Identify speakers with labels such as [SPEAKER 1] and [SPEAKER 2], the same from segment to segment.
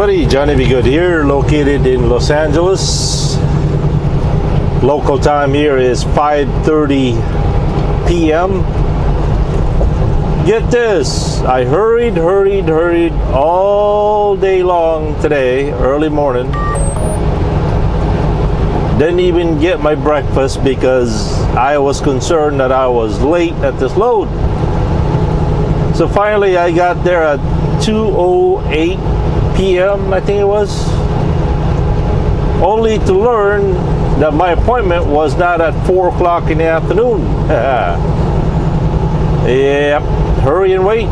[SPEAKER 1] everybody, Johnny Be Good here, located in Los Angeles. Local time here is 5:30 p.m. Get this, I hurried all day long today, early morning. Didn't even get my breakfast because I was concerned that I was late at this load. So finally I got there at 2:08 p.m. I think it was, only to learn that my appointment was not at 4 o'clock in the afternoon. Yep, hurry and wait.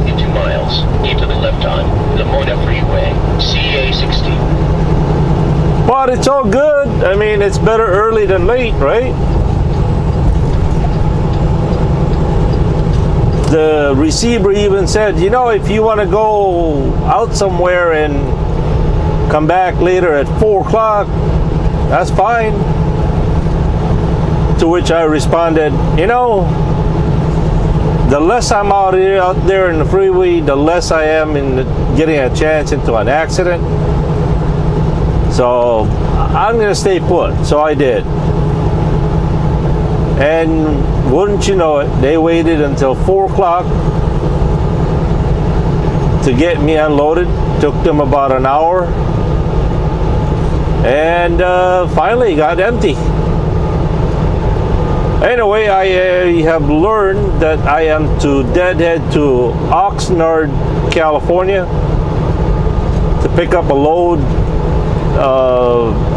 [SPEAKER 2] In 2 miles, keep to the left on the Mona Freeway, CA 60.
[SPEAKER 1] But it's all good. I mean, it's better early than late, right? The receiver even said, you know, if you want to go out somewhere and come back later at 4 o'clock, that's fine. To which I responded, you know, the less I'm out there in the freeway, the less I am in getting a chance into an accident. So I'm going to stay put. So I did. And wouldn't you know it, they waited until 4 o'clock to get me unloaded. Took them about an hour. And finally got empty. Anyway, I have learned that I am to deadhead to Oxnard, California to pick up a load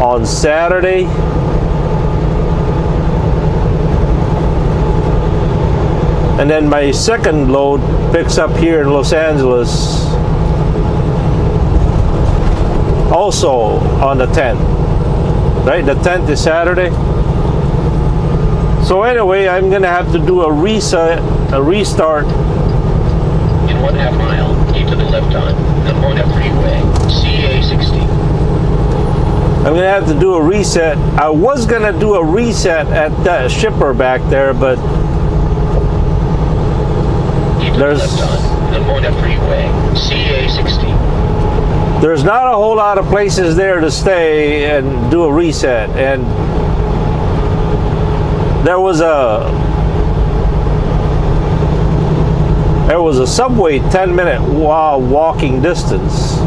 [SPEAKER 1] on Saturday. And then my second load picks up here in Los Angeles also on the 10th. Right? The 10th is Saturday. So anyway, I'm gonna have to do a restart.
[SPEAKER 2] In 1/2 mile, keep to the left on the Mona Freeway, CA 60.
[SPEAKER 1] I'm gonna have to do a reset. I was gonna do a reset at that shipper back there, but there's
[SPEAKER 2] the Mona Freeway, CA 60.
[SPEAKER 1] There's not a whole lot of places there to stay and do a reset, and there was a subway 10-minute walking distance,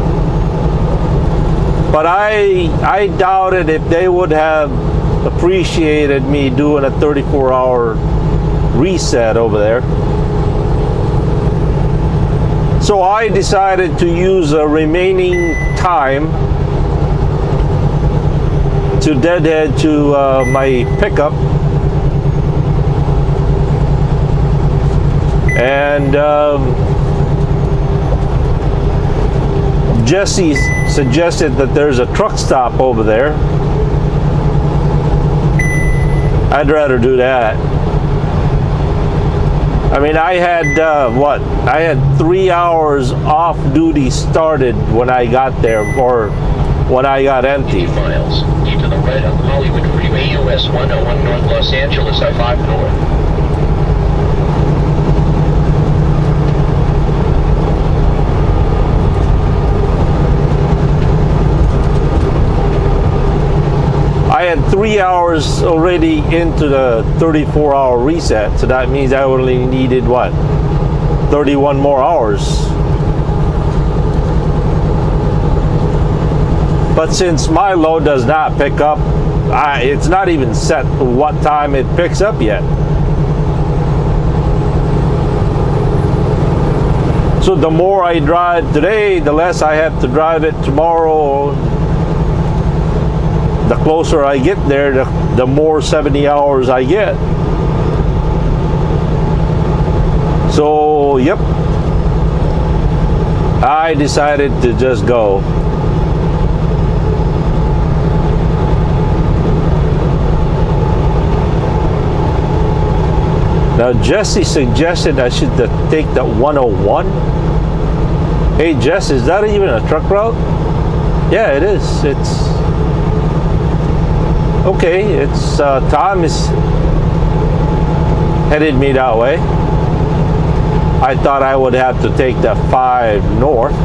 [SPEAKER 1] but I doubted if they would have appreciated me doing a 34-hour reset over there. So I decided to use a remaining time to deadhead to my pickup. And Jesse suggested that there's a truck stop over there. I'd rather do that. I mean, I had, I had 3 hours off duty started when I got there, or when I got empty.
[SPEAKER 2] 2 miles, keep to the right on Hollywood Freeway, US 101 North, Los Angeles, I-5 North.
[SPEAKER 1] I had 3 hours already into the 34-hour reset, so that means I only needed, what, 31 more hours. But since my load does not pick up, it's not even set for what time it picks up yet. So the more I drive today, the less I have to drive it tomorrow. The closer I get there, the more 70 hours I get. So, yep, I decided to just go. Now, Jesse suggested I should take the 101. Hey, Jess, is that even a truck route? Yeah, it is. It's okay, it's Tom is headed me that way. I thought I would have to take the 5 north.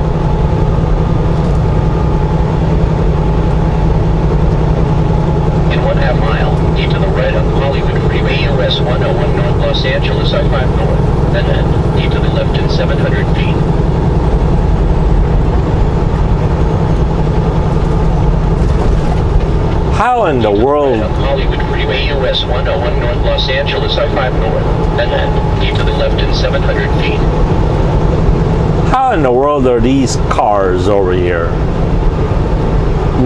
[SPEAKER 2] 700 feet.
[SPEAKER 1] How in the world?
[SPEAKER 2] Hollywood Freeway US 101 North Los Angeles I-5 North. Ahead. Keep to the left in 700 feet.
[SPEAKER 1] How in the world are these cars over here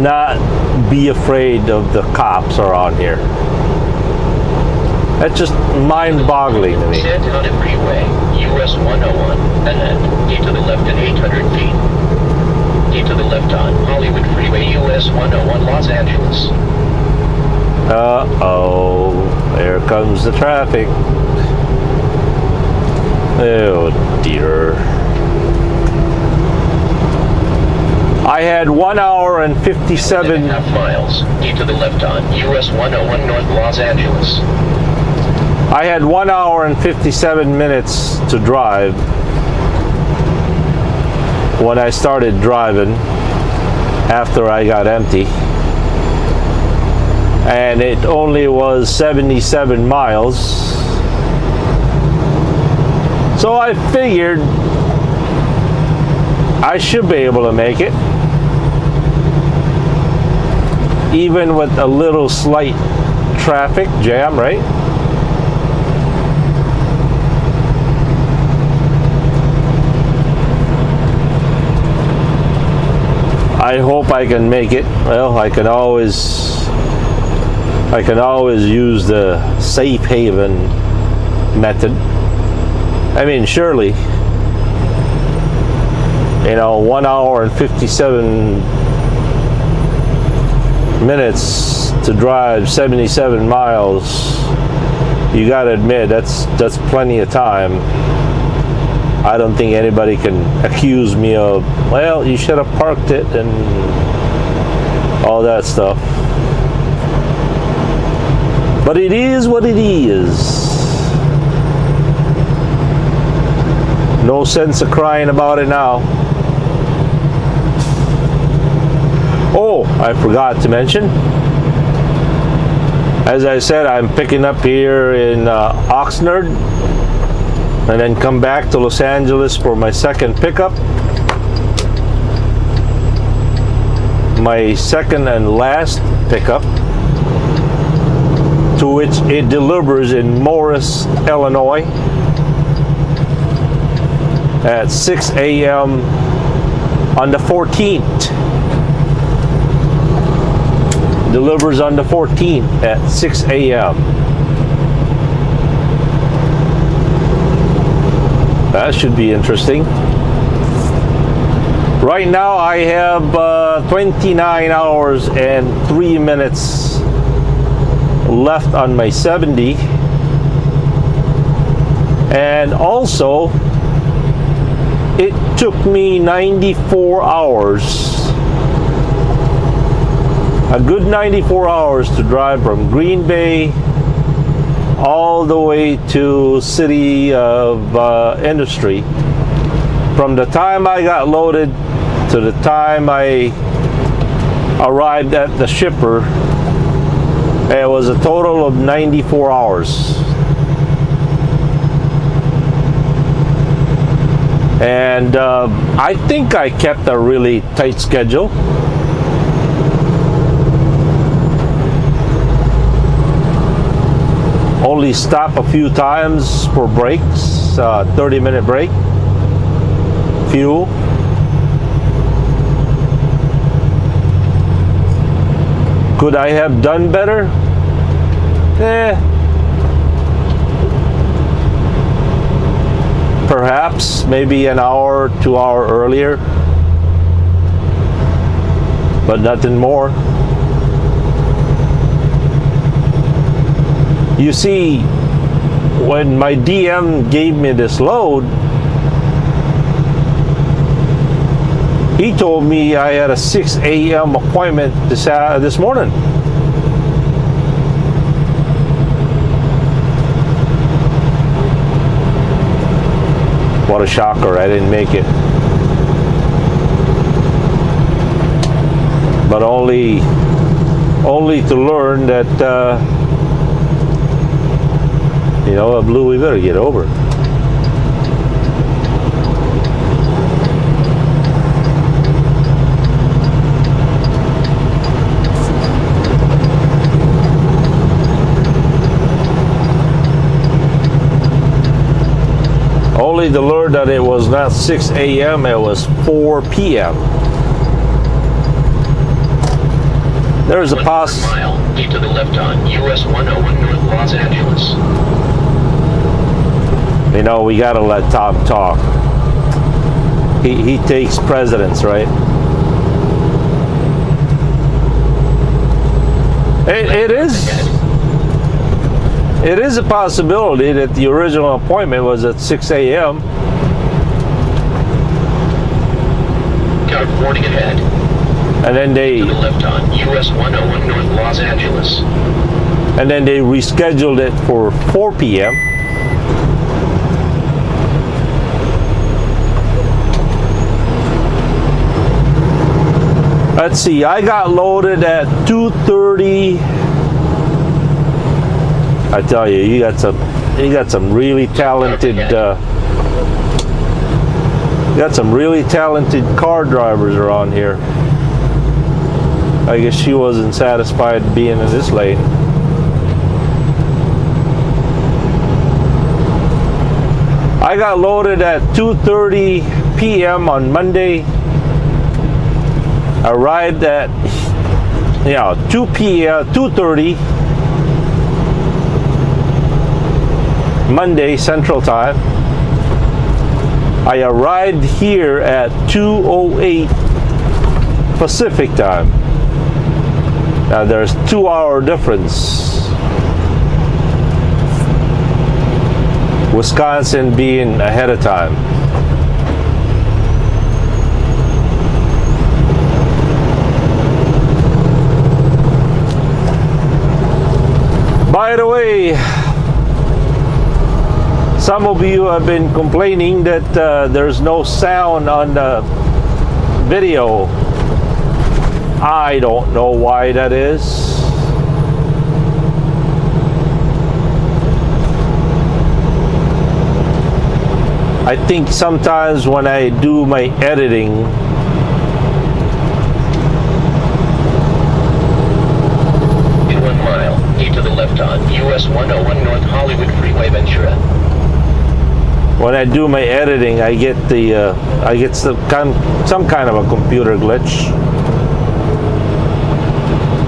[SPEAKER 1] not be afraid of the cops around here? That's just mind-boggling to me.
[SPEAKER 2] Santa Ana Freeway US 101. Ahead. Keep to the left in 800 feet. Keep to the left on Hollywood Freeway US 101 Los Angeles.
[SPEAKER 1] Uh-oh. There comes the traffic. Oh, dear. I had 1 hour and 57
[SPEAKER 2] 1.5 miles. Keep to the left on US 101 North Los Angeles.
[SPEAKER 1] I had 1 hour and 57 minutes to drive when I started driving after I got empty, and it only was 77 miles. So I figured I should be able to make it, even with a little slight traffic jam, right? I hope I can make it. Well, I can always use the safe haven method. I mean, surely, you know, 1 hour and 57 minutes to drive 77 miles. You got to admit that's plenty of time. I don't think anybody can accuse me of, well, you should have parked it and all that stuff. But it is what it is. No sense of crying about it now. Oh, I forgot to mention, as I said, I'm picking up here in Oxnard, and then come back to Los Angeles for my second pickup. My second and last pickup, to which it delivers in Morris, Illinois at 6 a.m. on the 14th. Delivers on the 14th at 6 a.m. That should be interesting. Right now I have 29 hours and 3 minutes left on my 70. And also, it took me 94 hours, a good 94 hours to drive from Green Bay all the way to City of Industry. From the time I got loaded to the time I arrived at the shipper, it was a total of 94 hours. And I think I kept a really tight schedule. Only stop a few times for breaks, 30-minute break, fuel. Could I have done better? Perhaps, maybe an hour, 2 hours earlier, but nothing more. You see, when my DM gave me this load, he told me I had a 6 a.m. appointment this morning. What a shocker, I didn't make it. But only to learn that you know, Blue, we better get over. only to learn that it was not 6 a.m., it was 4 p.m. There's a
[SPEAKER 2] mile, keep to the left on US 101 North Los Angeles.
[SPEAKER 1] You know, we gotta let Tom talk. He takes precedence, right? It is a possibility that the original appointment was at 6 a.m.
[SPEAKER 2] Car 40 ahead.
[SPEAKER 1] And then they
[SPEAKER 2] to the left on US 101 North Los Angeles.
[SPEAKER 1] And then they rescheduled it for 4 p.m. Let's see, I got loaded at 2:30. I tell you, you got some really talented car drivers around here. I guess she wasn't satisfied being in this lane. I got loaded at 2:30 p.m. on Monday. Arrived at 2:30 Monday Central Time. I arrived here at 2:08 Pacific Time. Now there's 2-hour difference. Wisconsin being ahead of time. By the way, some of you have been complaining that there's no sound on the video. I don't know why that is. I think sometimes when I do my editing,
[SPEAKER 2] in 1 mile, keep to the left on US 101 North Hollywood Freeway, Ventura.
[SPEAKER 1] when I do my editing, I get some kind of a computer glitch.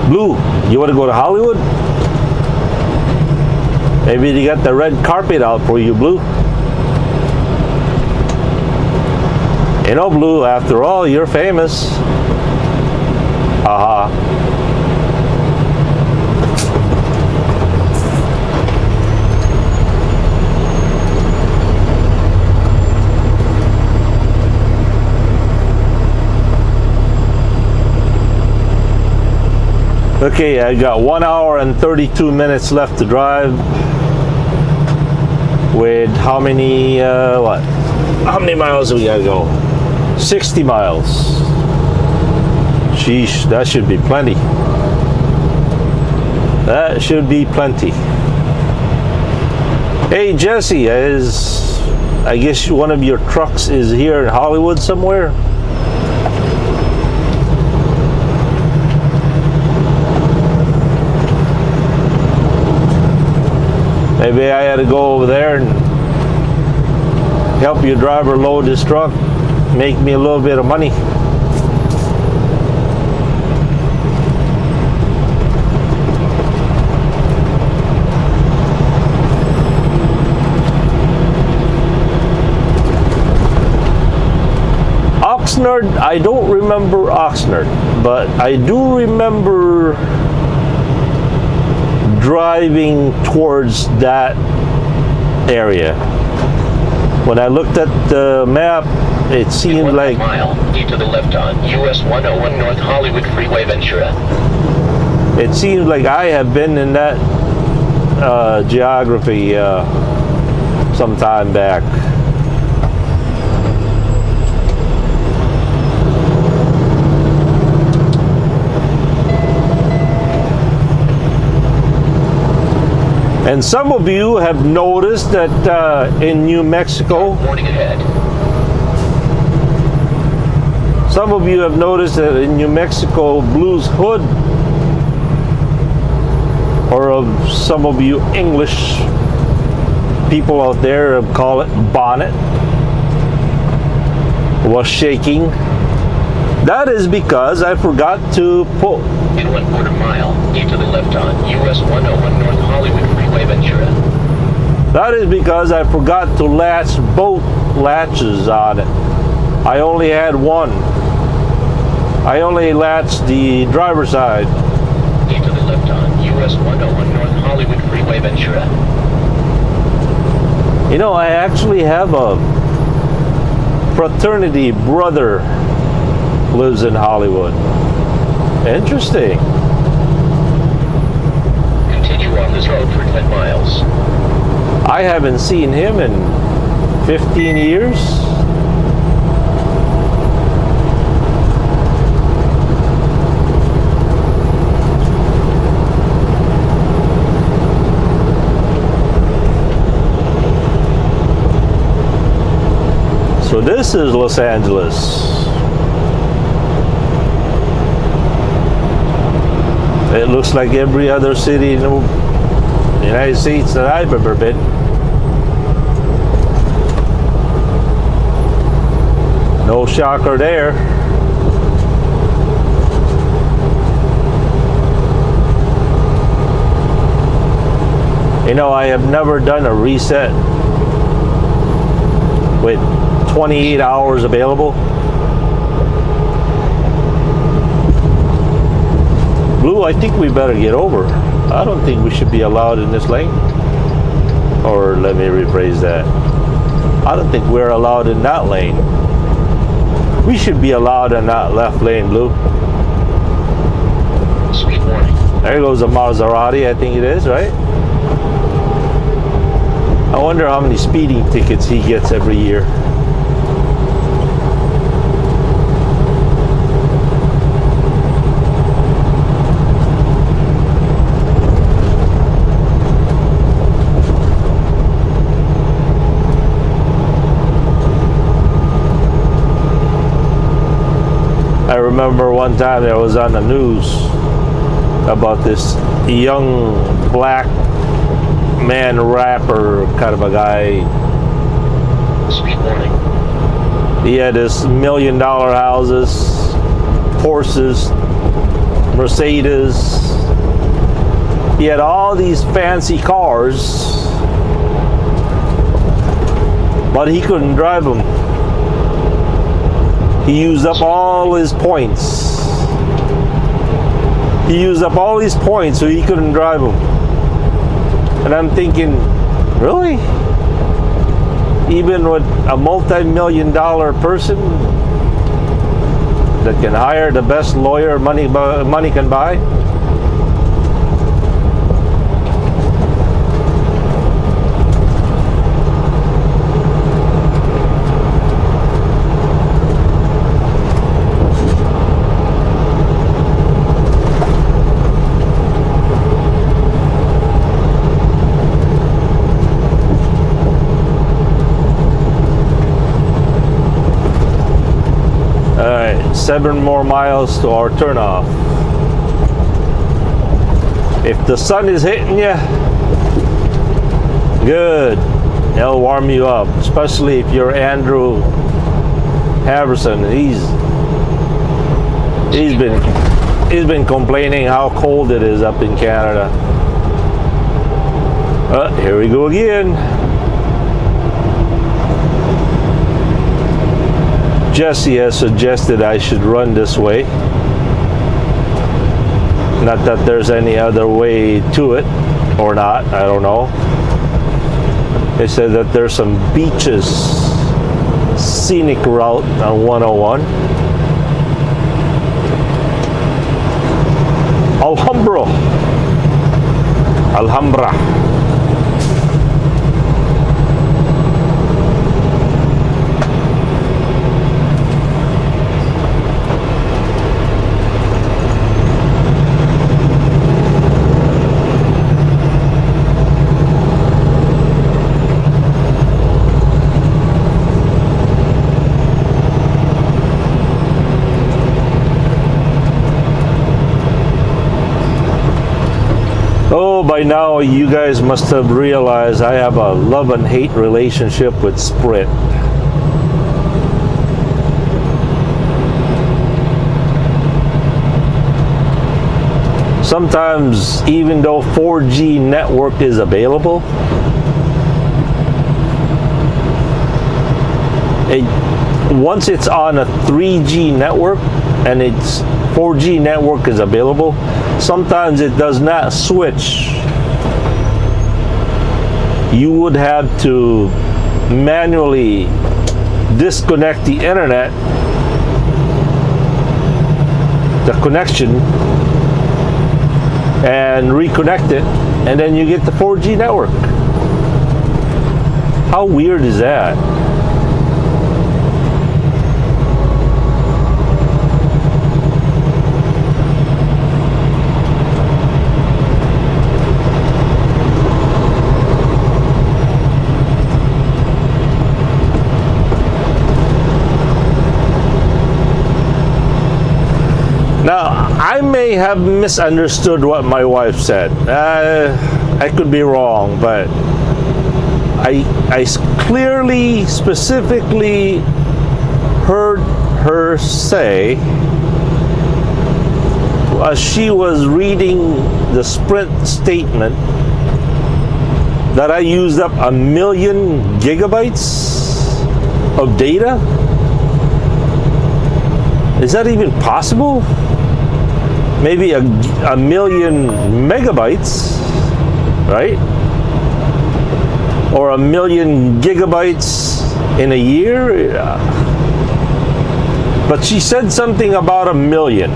[SPEAKER 1] Blue, you want to go to Hollywood? Maybe they got the red carpet out for you, Blue. You know, Blue, after all, you're famous. Haha. Okay, I got 1 hour and 32 minutes left to drive. With how many, how many miles do we gotta go? 60 miles. Sheesh, that should be plenty. That should be plenty. Hey, Jesse, I guess one of your trucks is here in Hollywood somewhere? Maybe I had to go over there and help your driver load his truck, make me a little bit of money. Oxnard, I don't remember Oxnard, but I do remember driving towards that area. When I looked at the map, it seemed like...
[SPEAKER 2] mile, keep to the left on US 101 North Hollywood Freeway, Ventura.
[SPEAKER 1] It seems like I have been in that geography some time back. And some of you have noticed that in New Mexico,
[SPEAKER 2] Warning ahead.
[SPEAKER 1] some of you have noticed that in New Mexico, Blue's hood, or of some of you English people out there call it bonnet, was shaking. That is because I forgot to pull.
[SPEAKER 2] In 1/4 mile, keep to the left on US 101 North Hollywood Freeway, Ventura.
[SPEAKER 1] That is because I forgot to latch both latches on it. I only had one. I only latched the driver's side.
[SPEAKER 2] Keep to the left on US 101 North Hollywood Freeway, Ventura.
[SPEAKER 1] You know, I actually have a fraternity brother lives in Hollywood. Interesting.
[SPEAKER 2] Continue on this road for 10 miles.
[SPEAKER 1] I haven't seen him in 15 years. So this is Los Angeles. It looks like every other city in the United States that I've ever been. No shocker there. You know, I have never done a reset with 28 hours available. Blue, I think we better get over. I don't think we should be allowed in this lane. Or let me rephrase that. I don't think we're allowed in that lane. We should be allowed in that left lane, Blue.
[SPEAKER 2] Speed warning.
[SPEAKER 1] There goes a Maserati, I think it is, right? I wonder how many speeding tickets he gets every year. I remember one time there was on the news about this young black man rapper kind of a guy.
[SPEAKER 2] Speed warning.
[SPEAKER 1] He had this $1 million houses, Porsches, Mercedes. He had all these fancy cars, but he couldn't drive them. He used up all his points. He used up all his points so he couldn't drive them. And I'm thinking, really? Even with a multi-million-dollar person that can hire the best lawyer money can buy? All right, 7 more miles to our turnoff. If the sun is hitting you, good. It'll warm you up, especially if you're Andrew Haverson. He's been complaining how cold it is up in Canada. Here we go again. Jesse has suggested I should run this way. Not that there's any other way to it, or not, I don't know. They said that there's some beaches, scenic route on 101. Alhambra. by now you guys must have realized I have a love and hate relationship with Sprint. Sometimes, even though 4G network is available, once it's on a 3G network and its 4G network is available, sometimes it does not switch. You would have to manually disconnect the internet, the connection, and reconnect it, and then you get the 4G network. How weird is that? Now, I may have misunderstood what my wife said. I could be wrong, but I clearly, specifically heard her say, as she was reading the Sprint statement, that I used up 1,000,000 gigabytes of data. Is that even possible? Maybe a 1,000,000 megabytes, right? Or 1,000,000 gigabytes in a year. But she said something about 1,000,000.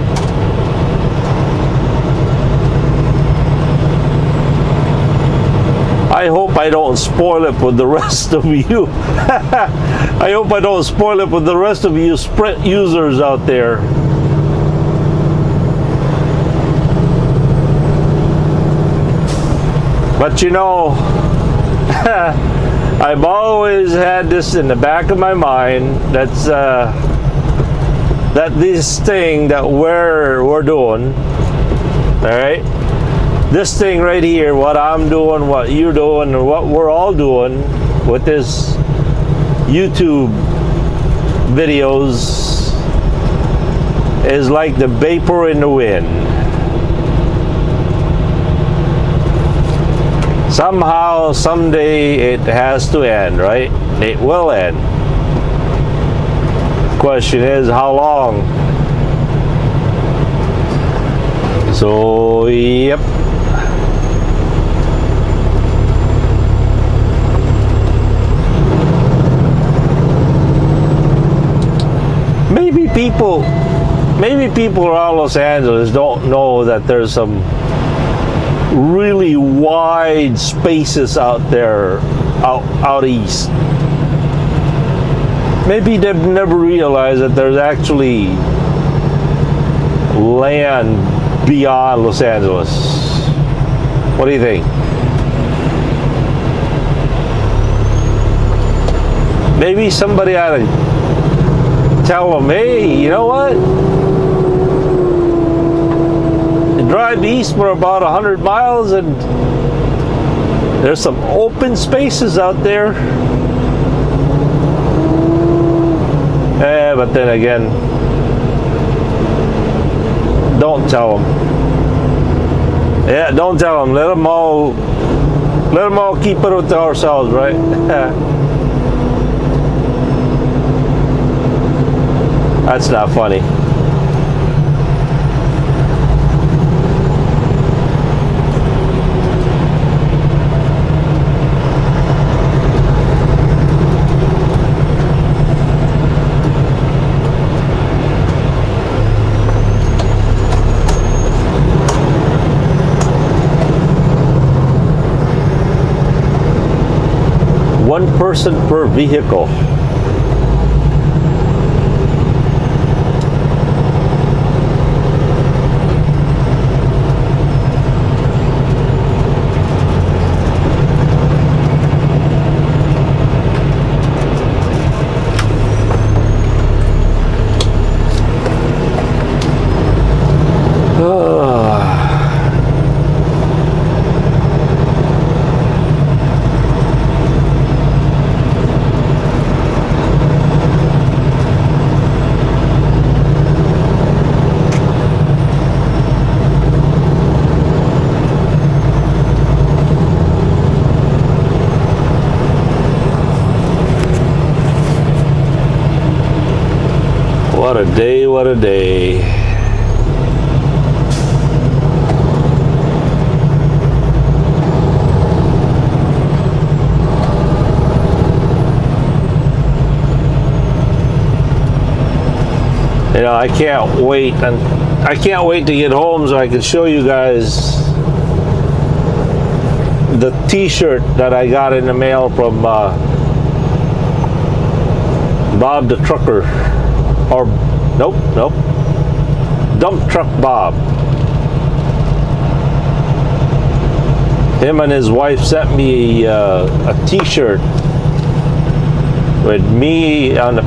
[SPEAKER 1] I hope I don't spoil it with the rest of you. I hope I don't spoil it with the rest of you Sprint users out there. But you know, I've always had this in the back of my mind. That's that this thing that we're doing, all right? This thing right here, what I'm doing, what you're doing, and what we're all doing with this YouTube videos is like the vapor in the wind. Somehow, someday, it has to end, right? It will end. Question is, how long? So, yep. Maybe people around Los Angeles don't know that there's some really wide spaces out there, out east. Maybe they've never realized that there's actually land beyond Los Angeles. What do you think? Maybe somebody ought to tell them, hey, you know what? Drive east for about 100 miles and there's some open spaces out there. But then again, don't tell them. Yeah, don't tell them. Let them all keep it with ourselves, right? That's not funny. One person per vehicle. What a day, what a day. You know, I can't wait, and I can't wait to get home so I can show you guys the t-shirt that I got in the mail from Bob the Trucker. Or nope, Dump Truck Bob. Him and his wife sent me a t-shirt with me on the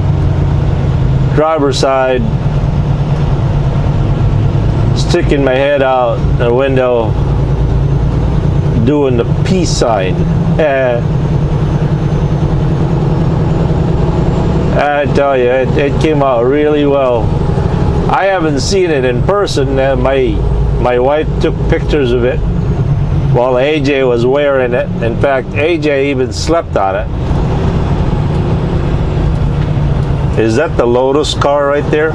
[SPEAKER 1] driver's side, sticking my head out the window, doing the peace sign. I tell you, it came out really well. I haven't seen it in person. My wife took pictures of it while AJ was wearing it. In fact, AJ even slept on it. Is that the Lotus car right there?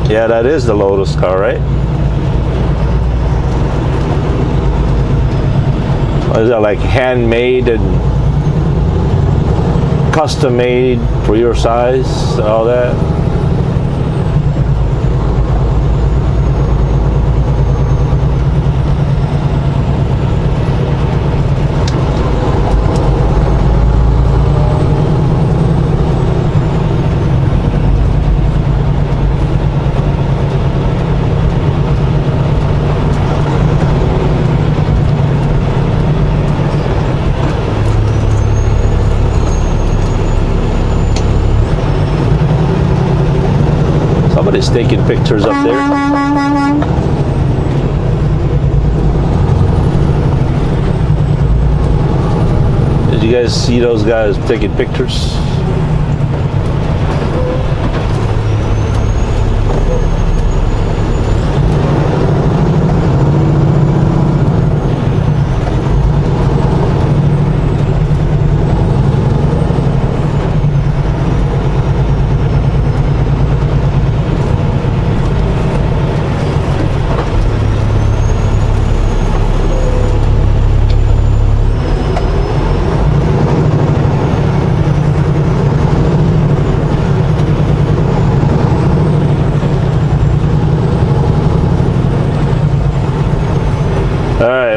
[SPEAKER 1] Yeah, that is the Lotus car, right? Or is that like handmade and custom made for your size and all that? Somebody's taking pictures up there. Did you guys see those guys taking pictures?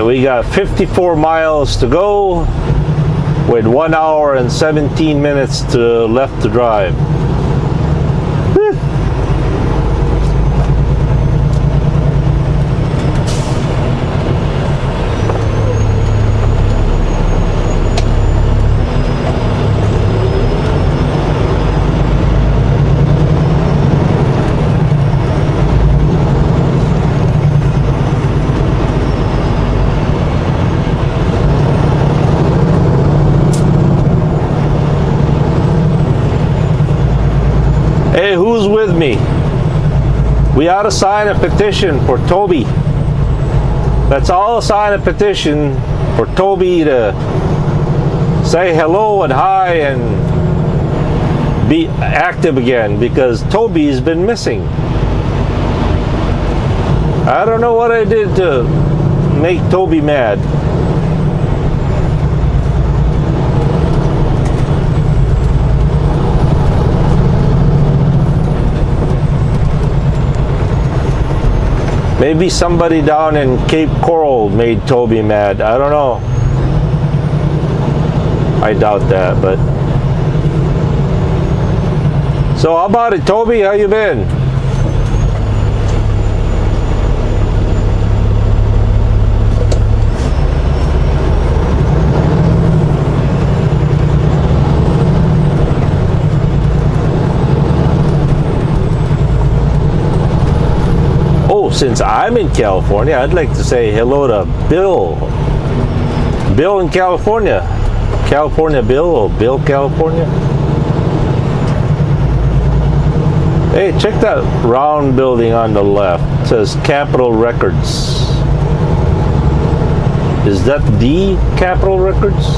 [SPEAKER 1] We got 54 miles to go with 1 hour and 17 minutes left to drive. Hey, who's with me? We ought to sign a petition for Toby. Let's all sign a petition for Toby to say hello and hi and be active again, because Toby's been missing. I don't know what I did to make Toby mad. Maybe somebody down in Cape Coral made Toby mad. I don't know. I doubt that, but... So how about it, Toby? How you been? Since I'm in California, I'd like to say hello to Bill. Bill in California. California Bill, or Bill California. Hey, check that round building on the left. It says Capitol Records. Is that the Capitol Records?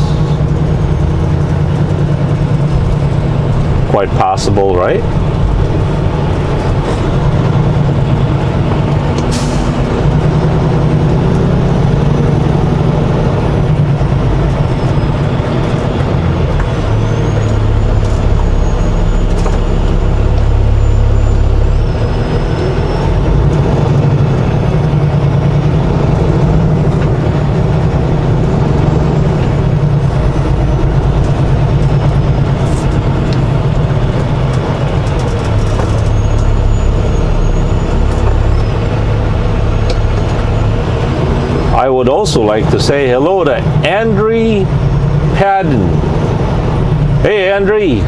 [SPEAKER 1] Quite possible, right? I would also like to say hello to Andre Padden. Hey, Andre.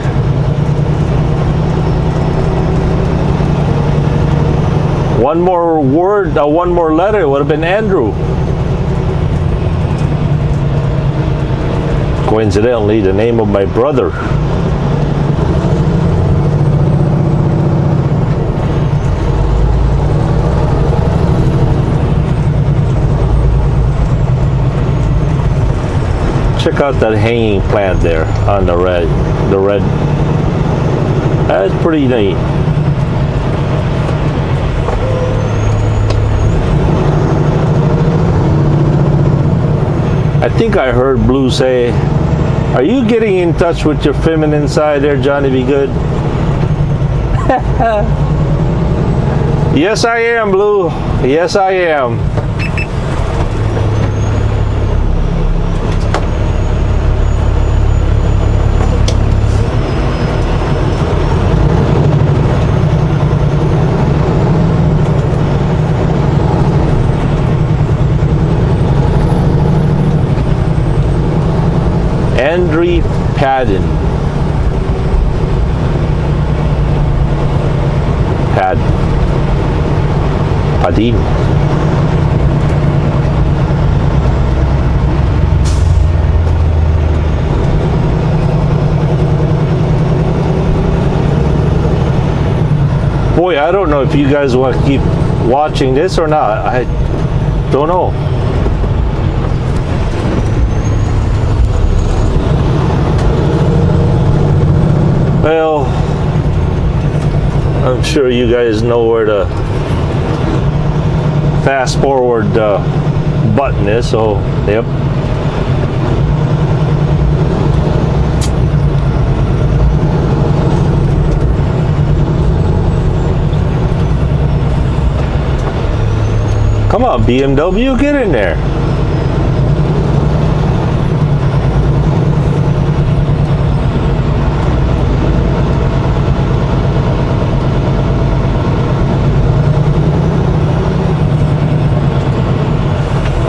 [SPEAKER 1] One more word, one more letter, it would have been Andrew. Coincidentally, the name of my brother. Check out that hanging plant there on the red. That's pretty neat. I think I heard Blue say, "Are you getting in touch with your feminine side there, Johnny Be Good?" Yes, I am, Blue. Yes, I am. Andre Padden. Padden. Boy, I don't know if you guys want to keep watching this or not. I don't know. Well, I'm sure you guys know where the fast forward button is, so yep. Come on, BMW, get in there.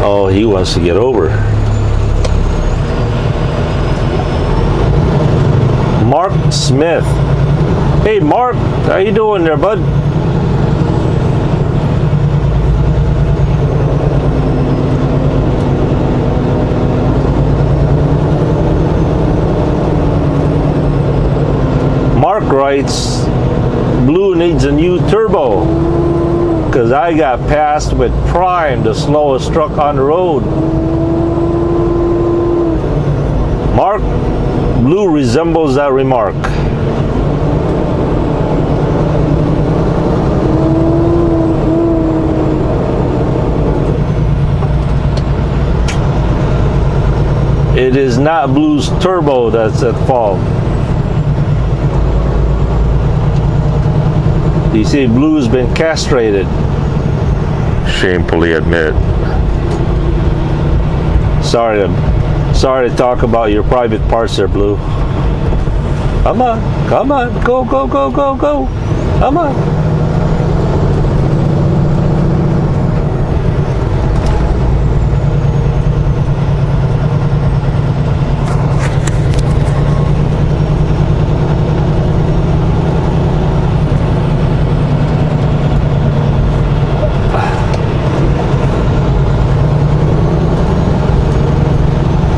[SPEAKER 1] Oh, he wants to get over. Mark Smith. Hey, Mark, how you doing there, bud? Mark writes, Blue needs a new turbo. Because I got passed with Prime, the slowest truck on the road. Mark, Blue resembles that remark. It is not Blue's turbo that's at fault. You see, Blue's been castrated. Shamefully admit. Sorry to talk about your private parts there, Blue. Come on, go, go, go, go, go. Come on.